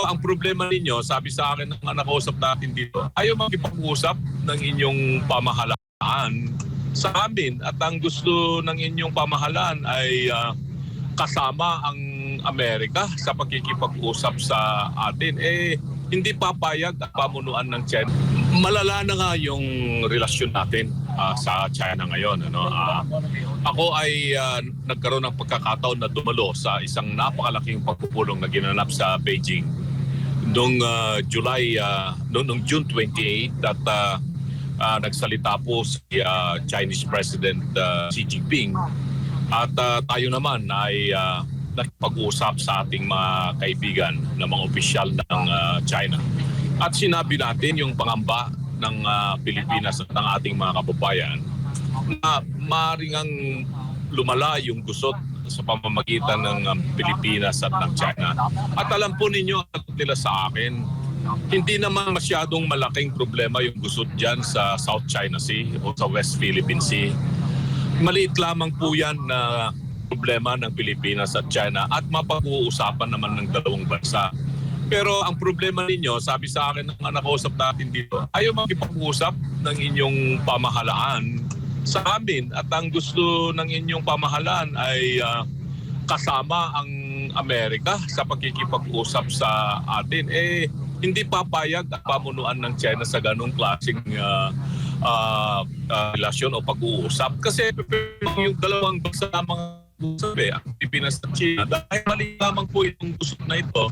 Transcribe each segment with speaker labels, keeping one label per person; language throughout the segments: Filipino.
Speaker 1: ang problema ninyo, sabi sa akin ng mga nakausap natin dito, ayaw makipag-usap ng inyong pamahalaan sa amin. At ang gusto ng inyong pamahalaan ay kasama ang Amerika sa pakikipag-usap sa atin. Hindi papayag ang pamunuan ng China. Malala na nga yung relasyon natin sa China ngayon. Ako ay nagkaroon ng pagkakataon na dumalo sa isang napakalaking pagpupulong na ginanap sa Beijing noong June 28 at nagsalita po si Chinese President Xi Jinping at tayo naman ay nakipag-usap sa ating mga kaibigan na mga opisyal ng China. At sinabi natin yung pangamba ng Pilipinas at ng ating mga kababayan na maaaring ang lumala yung gusot sa pamamagitan ng Pilipinas at ng China. At alam po ninyo nila sa akin, hindi naman masyadong malaking problema yung gusot dyan sa South China Sea o sa West Philippine Sea. Maliit lamang po yan na problema ng Pilipinas at China at mapag-uusapan naman ng dalawang bansa. Pero ang problema ninyo, sabi sa akin ng mga nakausap natin dito, ayaw makipag-usap ng inyong pamahalaan sa amin. At ang gusto ng inyong pamahalaan ay kasama ang Amerika sa pakikipag-usap sa atin. Hindi papayag ang pamunuan ng China sa ganong klaseng relasyon o pag-uusap. Kasi yung dalawang bansa mga ang Pilipinas at China, dahil mali lamang po itong gusot na ito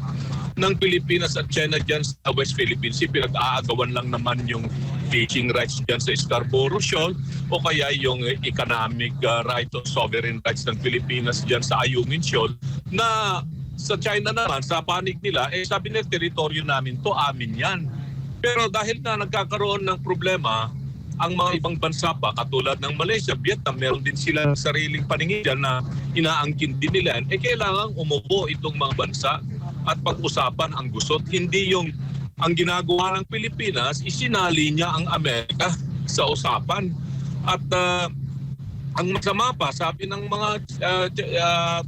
Speaker 1: ng Pilipinas at China dyan sa West Philippine Sea. Pinag-aagawan lang naman yung fishing rights dyan sa Scarborough Shoal o kaya yung economic right o sovereign rights ng Pilipinas dyan sa Ayungin Shoal na sa China naman, sa panig nila, sabi nila teritoryo namin to, amin yan. Pero dahil na nagkakaroon ng problema, ang mga ibang bansa pa, katulad ng Malaysia, Vietnam, meron din silang sariling paningin dyan na inaangkin din nila. Kailangan umupo itong mga bansa at pag-usapan ang gusot. Hindi yung ang ginagawa ng Pilipinas, isinali niya ang Amerika sa usapan. At ang masama pa, sabi ng mga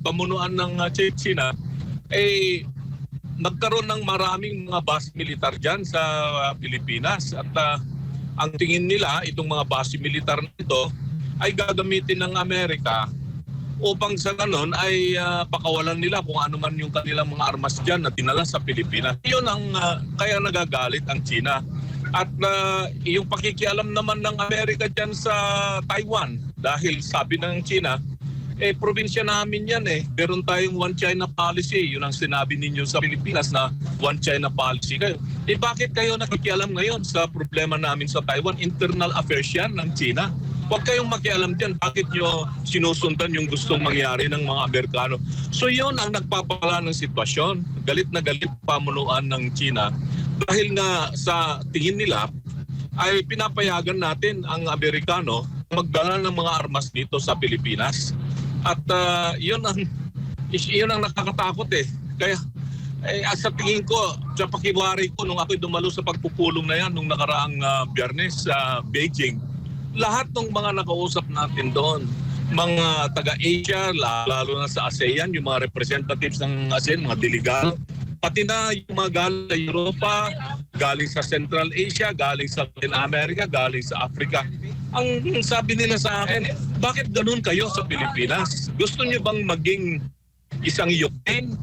Speaker 1: pamunuan ng China, nagkaroon ng maraming mga base militar dyan sa Pilipinas. At ang tingin nila, itong mga base militar nito ay gagamitin ng Amerika upang sa ganon ay pakawalan nila kung ano man yung kanilang mga armas dyan na dinala sa Pilipinas. Yun ang kaya nagagalit ang China. At yung pakikialam naman ng Amerika dyan sa Taiwan, dahil sabi ng China, probinsya namin yan Meron tayong One China policy. Yun ang sinabi ninyo sa Pilipinas na One China policy kayo. Bakit kayo nakikialam ngayon sa problema namin sa Taiwan? Internal affairs yan ng China. Huwag kayong makialam dyan. Bakit nyo sinusundan yung gustong mangyari ng mga Amerikano? So yun ang nagpapala ng sitwasyon. Galit na galit pamunuan ng China. Dahil nga sa tingin nila, ay pinapayagan natin ang Amerikano magdala ng mga armas dito sa Pilipinas. At yun ang nakakatakot Kaya sa tingin ko, sa pakiwari ko nung ako'y dumalo sa pagpupulong na yan nung nakaraang Biyernes sa Beijing, lahat ng mga nakausap natin doon, mga taga-Asia, lalo na sa ASEAN, yung mga representatives ng ASEAN, mga delegado, pati na yung mga galing sa Europa, galing sa Central Asia, galing sa Latin America, galing sa Africa. Ang sabi nila sa akin, bakit ganun kayo sa Pilipinas? Gusto niyo bang maging isang Ukraine?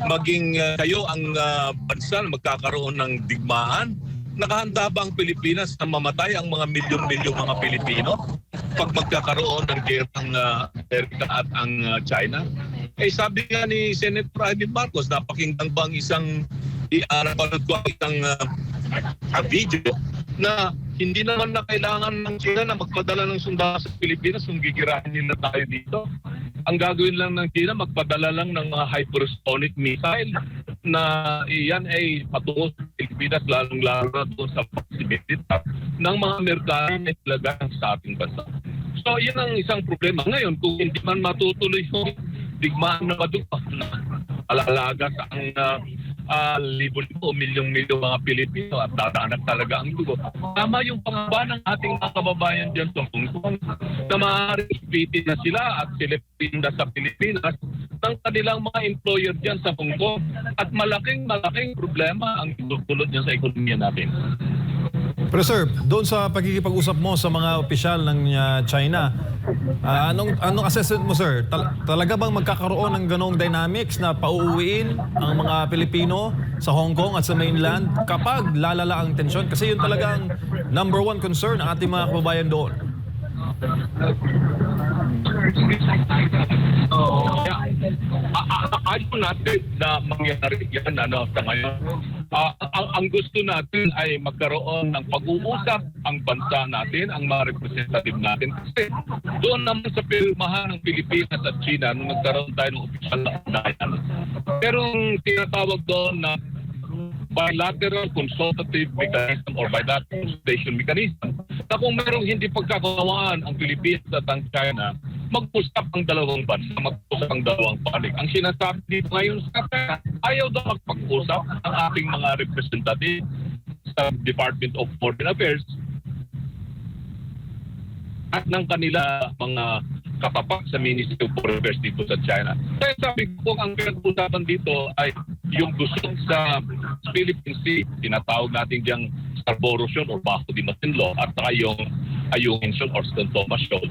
Speaker 1: Maging kayo ang bansa na magkakaroon ng digmaan? Nakahanda ba ang Pilipinas na mamatay ang mga milyon-milyong mga Pilipino pag magkakaroon ng gera ng Amerika at ang China? Sabi nga ni Senate President Marcos, napakinggan ba ang isang napanood ko isang video na hindi naman na kailangan ng China na magpadala ng sundalo sa Pilipinas kung gigirahin nila tayo dito. Ang gagawin lang ng China, magpadala lang ng mga hypersonic missile na iyan ay patungo sa Pilipinas, lalong-lalo na doon sa proximity ng mga Amerikano na talagang sa ating bansa. So, yan ang isang problema. Ngayon, kung hindi man matutuloy yung digmaan na madugo na alalaga sa ang libo-libo o milyong-milyong mga Pilipino at dadaanan talaga ang dugo. Tama yung pangamba ng ating mga kababayan dyan sa Hong Kong na maaaring ipitin na sila at silipin na sa Pilipinas ng kanilang mga employer dyan sa Hong Kong. At malaking problema ang dulot niya sa ekonomiya natin.
Speaker 2: Pero sir, doon sa pagkikipag-usap mo sa mga opisyal ng China, anong assessment mo sir? Talaga bang magkakaroon ng ganong dynamics na pauuwiin ang mga Pilipino sa Hong Kong at sa mainland kapag lalala ang tensyon? Kasi yun talagang number one concern ng ating mga kababayan doon.
Speaker 1: Ayaw natin na mangyari yan sa ngayon. Ang gusto natin ay magkaroon ng pag-uusap ang bansa natin, ang mga representative natin. Kasi doon naman sa pirmahan ng Pilipinas at China nung nagkaroon tayo ng opisyal na ugnayan. Merong tinatawag doon na bilateral consultative mechanism or bilateral consultation mechanism na kung merong hindi pagkakawaan ang Pilipinas at ang China, mag-usap ang dalawang bansa, mag-usap ang dalawang panig. Ang sinasabi dito ngayon sa China, ayaw daw magpag-usap ang ating mga representative sa Department of Foreign Affairs at ng kanila mga katapat sa Ministry of Foreign Affairs dito sa China. Kaya sabi ko, ang pinag-usapan dito ay yung gusto sa Philippine Sea, tinatawag natin diyang Scarborough Shoal or Bajo de Masinloc at saka yung Ayungin Shoal or San Tomas Shoal.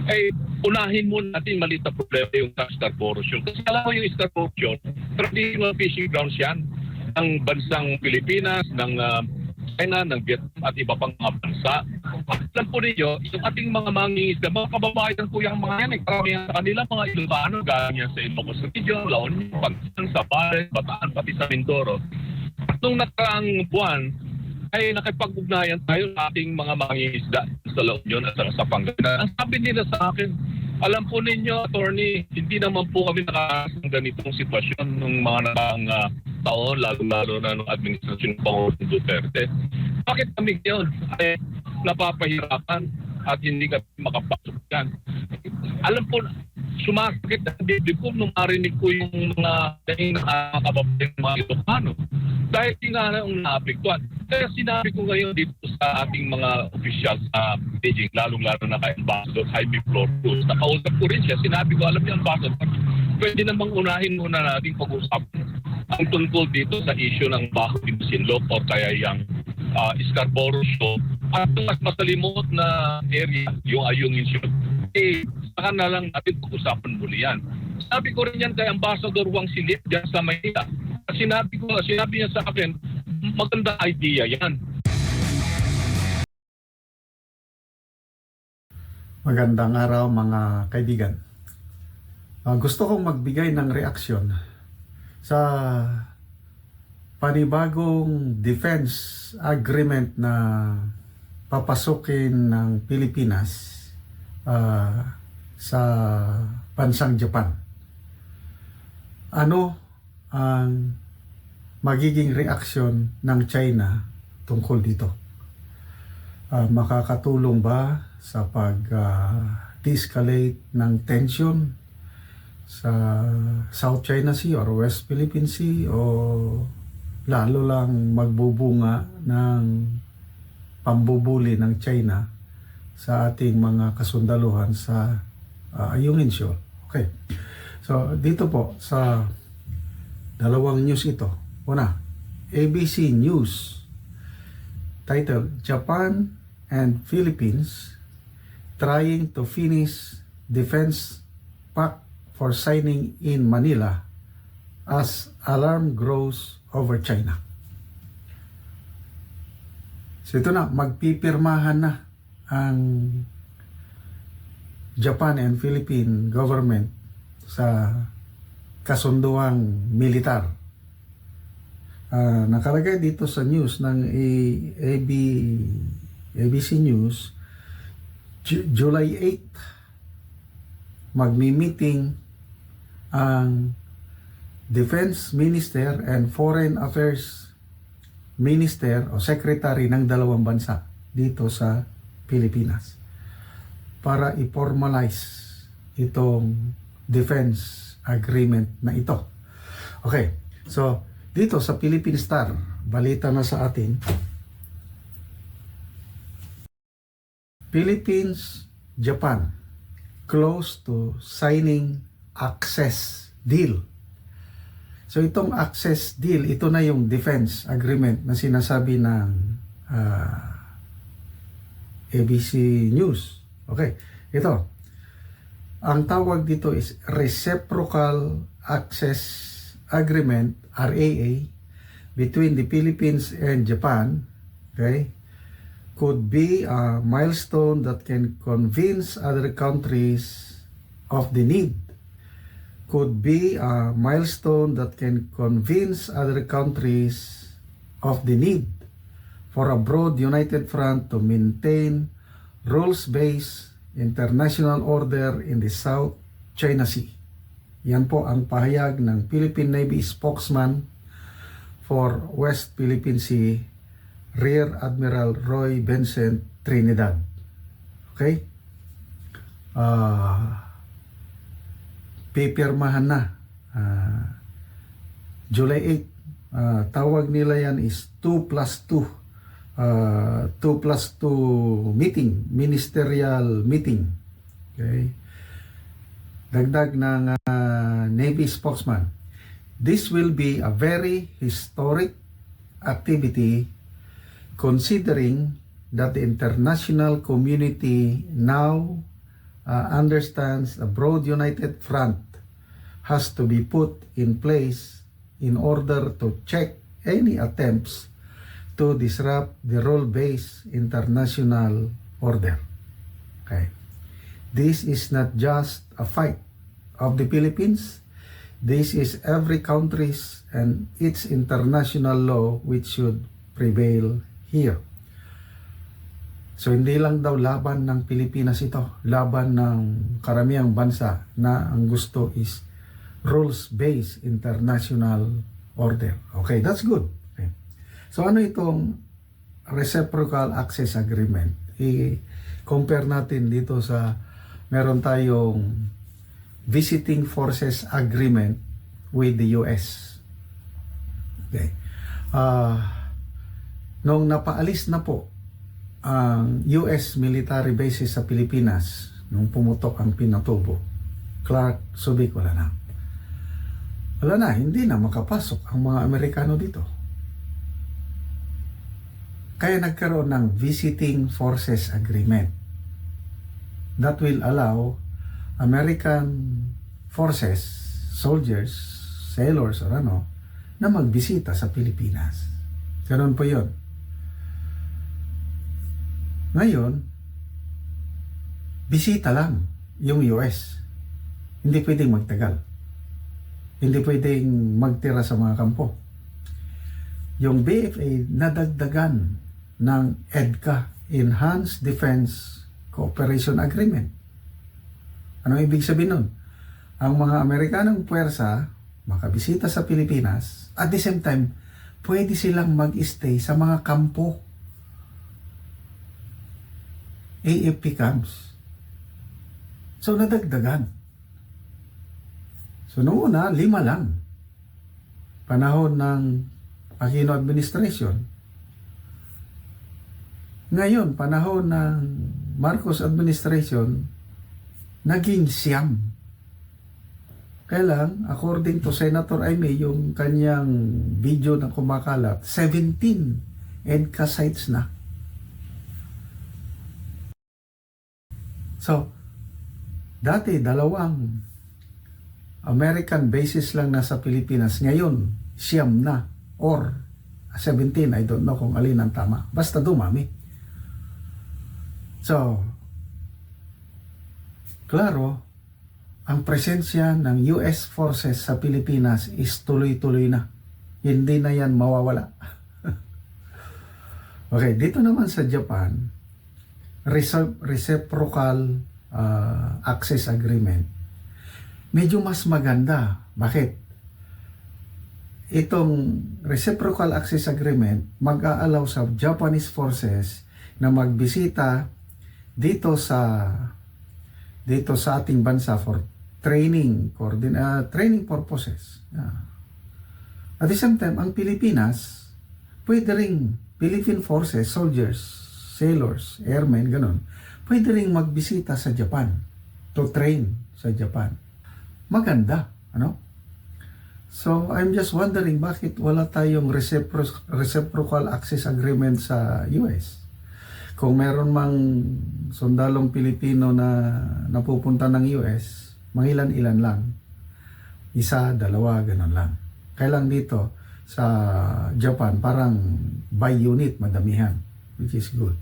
Speaker 1: Ay unahin muna natin maliit na problema yung Scarborough Shoal. Kasi alam mo yung Scarborough Shoal, traditional fishing grounds yan ng bansang Pilipinas, ng China, ng Vietnam at iba pang mga bansa. At alam po ninyo, yung ating mga mangingisda, mga kababayan po yung mga yan, karamihan sa kanila, mga Ilocano, galing yan sa Ilocos Region, La Union, Pagsan, Zambales, Bataan, pati sa Mindoro. At nung nakaraang buwan, ay nakipag-ugnayan tayo sa ating mga mangingisda sa La Union at sa Pangasinan. Ang sabi nila sa akin, alam po ninyo, attorney, hindi naman po kami nakaranas ng ganitong sitwasyon nung mga nakaraang taon, lalo-lalo na ng administrasyon ng Pangulong Duterte. Bakit kami ngayon ay napapahirapan at hindi kami makapasok yan? Alam po, sumasakit ang dibdib ko nung marinig ko yung mga daing kababayan ng mga Ilocano. Dahil nga na ang naapektuhan. Kaya sinabi ko ngayon dito sa ating mga opisyal sa Beijing, lalong-lalo na kay Ambassador Jaime Flores. Nakausap ko rin siya. Sinabi ko, alam niyo, Ambassador, pwede namang unahin muna natin pag-usapan ang tungkol dito sa issue ng Bajo de Masinloc o kaya yung Scarborough Shoal at mas masalimot na area, yung Ayungin Shoal. Saka na lang natin pag-usapan muli yan. Sabi ko rin yan kay Ambassador Wang Silip dyan sa Maynila. Sinabi niya sa akin, maganda idea yan.
Speaker 3: Magandang araw mga kaibigan. Gusto kong magbigay ng reaksyon sa panibagong defense agreement na papasukin ng Pilipinas sa bansang Japan. Ano ang magiging reaksyon ng China tungkol dito? Makakatulong ba sa pag-de-escalate ng tension sa South China Sea or West Philippine Sea, o lalo lang magbubunga ng pambubuli ng China sa ating mga kasundaluhan sa Ayungin Shoal? Okay. So dito po sa dalawang news ito. Una, ABC News titled Japan and Philippines trying to finish defense pact for signing in Manila as alarm grows over China. So ito na, magpipirmahan na ang Japan and Philippine government sa kasunduang militar. Nakalagay dito sa news ng ABC News, July 8, magmi-meeting ang Defense Minister and Foreign Affairs Minister o Secretary ng dalawang bansa dito sa Pilipinas para i-formalize itong defense agreement na ito. Okay, so dito sa Philippine Star, balita na sa atin, Philippines, Japan close to signing access deal. So itong access deal, ito na yung defense agreement na sinasabi ng ABC News. Okay, ito. Ang tawag dito is Reciprocal Access Agreement, RAA, between the Philippines and Japan, okay, could be a milestone that can convince other countries of the need. Could be a milestone that can convince other countries of the need for a broad united front to maintain rules-based international order in the South China Sea. Yan po ang pahayag ng Philippine Navy spokesman for West Philippine Sea, Rear Admiral Roy Vincent Trinidad. Okay? Pipirmahan na. July 8. Tawag nila yan is 2+2. 2+2 meeting. Ministerial meeting. Okay? Dagdag ng Navy spokesman. This will be a very historic activity considering that the international community now understands a broad united front has to be put in place in order to check any attempts to disrupt the rule-based international order. Okay. This is not just a fight of the Philippines. This is every country's and its international law which should prevail here. So hindi lang daw laban ng Pilipinas ito, laban ng karamihang bansa na ang gusto is rules-based international order. Okay, that's good. Okay. So ano itong Reciprocal Access Agreement? I-compare natin dito sa meron tayong Visiting Forces Agreement with the US. Okay. Nung napaalis na po ang US military bases sa Pilipinas, nung pumutok ang Pinatubo, Clark, Subic, wala na. Wala na, hindi na makapasok ang mga Amerikano dito. Kaya nagkaroon ng Visiting Forces Agreement that will allow American forces, soldiers, sailors, or ano, na magbisita sa Pilipinas. Ganun po yun. Ngayon, bisita lang yung US. Hindi pwedeng magtagal. Hindi pwedeng magtira sa mga kampo. Yung BFA nadagdagan ng EDCA, Enhanced Defense Cooperation Agreement. Ano ibig sabihin nun? Ang mga Amerikanong puwersa makabisita sa Pilipinas, at the same time, pwede silang mag-stay sa mga kampo. AFP camps. So, nadagdagan. So, noong una, 5 lang. Panahon ng Aquino administration. Ngayon, panahon ng Marcos administration, naging 9. Kaya lang, according to Senator Aimee, yung kanyang video na kumakalat, 17 EDCA sites na. So, dati 2 American bases lang nasa Pilipinas. Ngayon, 9 na. Or 17, I don't know kung alin ang tama. Basta dumami. So, klaro, ang presensya ng US forces sa Pilipinas is tuloy-tuloy na. Hindi na yan mawawala. Okay, dito naman sa Japan, Reciprocal Access Agreement. Medyo mas maganda. Bakit? Itong Reciprocal Access Agreement mag-aalaw sa Japanese forces na magbisita dito sa ating bansa for training purposes. At the same time, ang Pilipinas, pwede ring Philippine forces, soldiers, sailors, airmen, ganun, pwede ring magbisita sa Japan to train sa Japan. Maganda, ano? So I'm just wondering bakit wala tayong reciprocal access agreement sa US. Kung meron mang sundalong Pilipino na napupunta ng US, mangilan-ilan lang. Isa, dalawa, ganun lang. Kailang dito sa Japan, parang by unit, madamihan, which is good.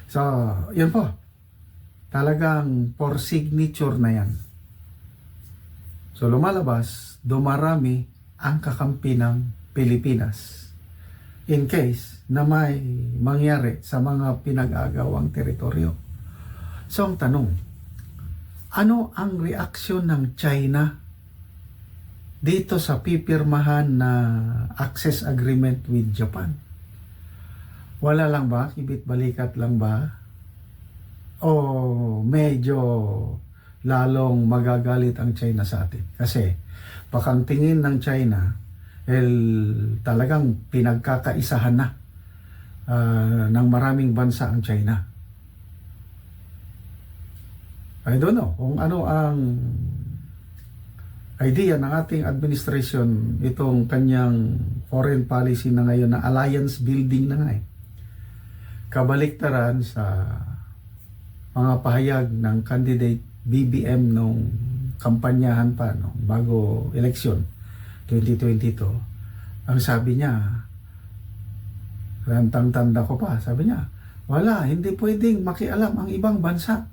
Speaker 3: So, yan po. Talagang for signature na yan. So, lumalabas, dumarami ang kakampi ng Pilipinas in case na may mangyari sa mga pinag-agawang teritoryo. So, ang tanong, ano ang reaksyon ng China dito sa pipirmahan na access agreement with Japan? Wala lang ba? Kibit-balikat lang ba? O medyo lalong magagalit ang China sa atin? Kasi baka ang tingin ng China talagang pinagkakaisahan na ng maraming bansa ang China. I don't know kung ano ang idea ng ating administration, itong kanyang foreign policy na ngayon na alliance building na nga eh. Kabaliktaran sa mga pahayag ng candidate BBM nung kampanyahan pa bago election 2022. Ang sabi niya, rantang-tanda ko pa, sabi niya, wala, hindi pwedeng makialam ang ibang bansa.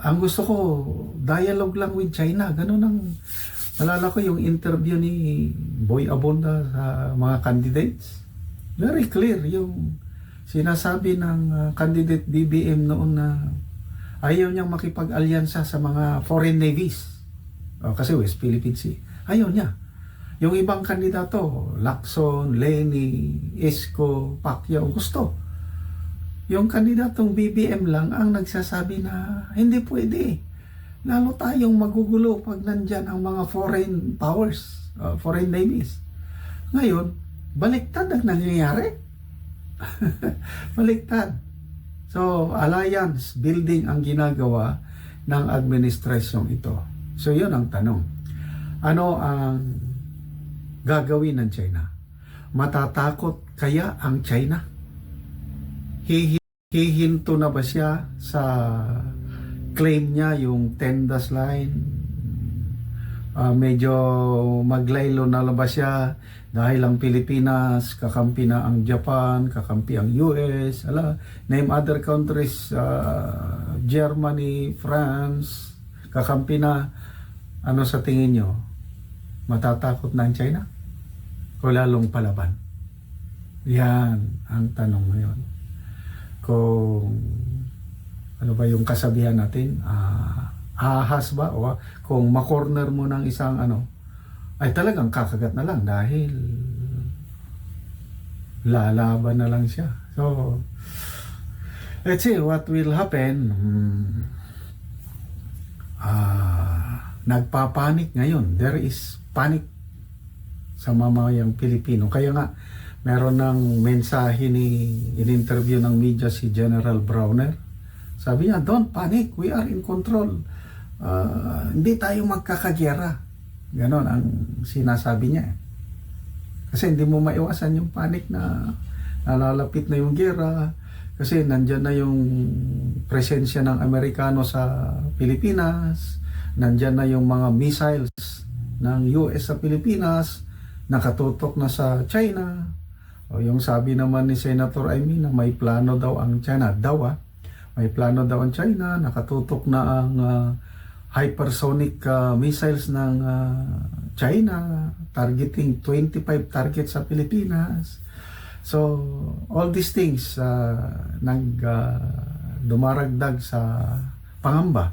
Speaker 3: Ang gusto ko, dialogue lang with China. Ganun ang, malala ko yung interview ni Boy Abunda sa mga candidates. Very clear yung sinasabi ng candidate BBM noon na ayaw niyang makipag-alyansa sa mga foreign navies. Kasi West Philippine Sea. Ayaw niya. Yung ibang kandidato, Lacson, Leni, Isko, Pacquiao, gusto. Yung kandidatong BBM lang ang nagsasabi na hindi pwede. Lalo tayong magugulo pag nandyan ang mga foreign powers, foreign navies. Ngayon, baliktad ang nangyayari. Baliktad. So, alliance building ang ginagawa ng administrasyong ito. So, yun ang tanong. Ano ang gagawin ng China? Matatakot kaya ang China? Hihinto na ba siya sa claim niya yung Tendas Line? Medyo maglaylo na ba siya dahil ang Pilipinas, kakampi na ang Japan, kakampi ang US, name other countries, Germany, France, kakampi na. Ano sa tingin nyo? Matatakot na ang China? O lalong palaban? Yan ang tanong ngayon. Kung ano ba yung kasabihan natin, ahas ba? O kung makorner mo ng isang ay talagang kakagat na lang dahil lalaban na lang siya. So, let's see what will happen. Nagpapanik ngayon. There is panic sa mamayang Pilipino. Kaya nga, meron ng mensahe in-interview ng media si General Browner. Sabi niya, don't panic, we are in control. Hindi tayo magkakagyera. Ganon ang sinasabi niya. Kasi hindi mo maiwasan yung panic na nalalapit na yung gera. Kasi nandyan na yung presensya ng Amerikano sa Pilipinas. Nandyan na yung mga missiles ng US sa Pilipinas. Nakatutok na sa China. O yung sabi naman ni Senator Amy na may plano daw ang China. May plano daw ang China. Nakatutok na ang hypersonic missiles ng China. Targeting 25 targets sa Pilipinas. So, all these things dumaragdag sa pangamba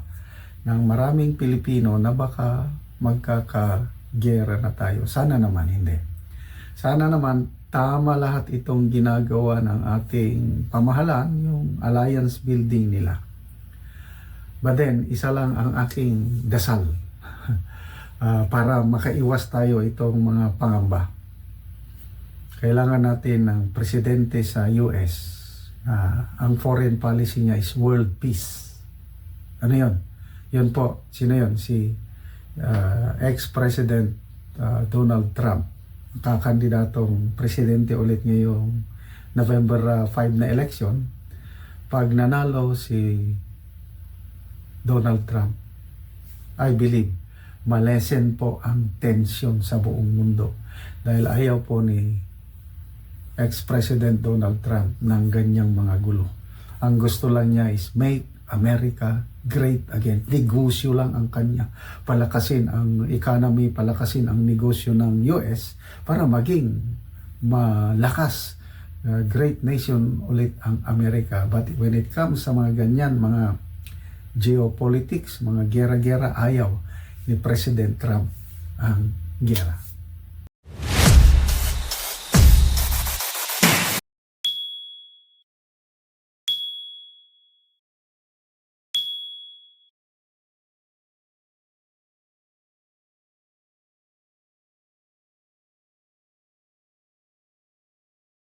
Speaker 3: ng maraming Pilipino na baka magkakagera na tayo. Sana naman hindi. Sana naman tama lahat itong ginagawa ng ating pamahalaan, yung alliance building nila. But then, isa lang ang aking dasal para makaiwas tayo itong mga pangamba. Kailangan natin ng presidente sa US ang foreign policy niya is world peace. Ano yun? Yun po, sino yun? Si ex-president Donald Trump, kakandidatong presidente ulit ngayong November 5 na election, pag nanalo si Donald Trump, I believe, malesen po ang tension sa buong mundo. Dahil ayaw po ni ex-President Donald Trump ng ganyang mga gulo. Ang gusto lang niya is make America great again. Negosyo lang ang kanya. Palakasin ang economy, palakasin ang negosyo ng US para maging malakas. Great nation ulit ang Amerika. But when it comes sa mga ganyan, mga geopolitics, mga gera-gera, ayaw ni President Trump ang gera.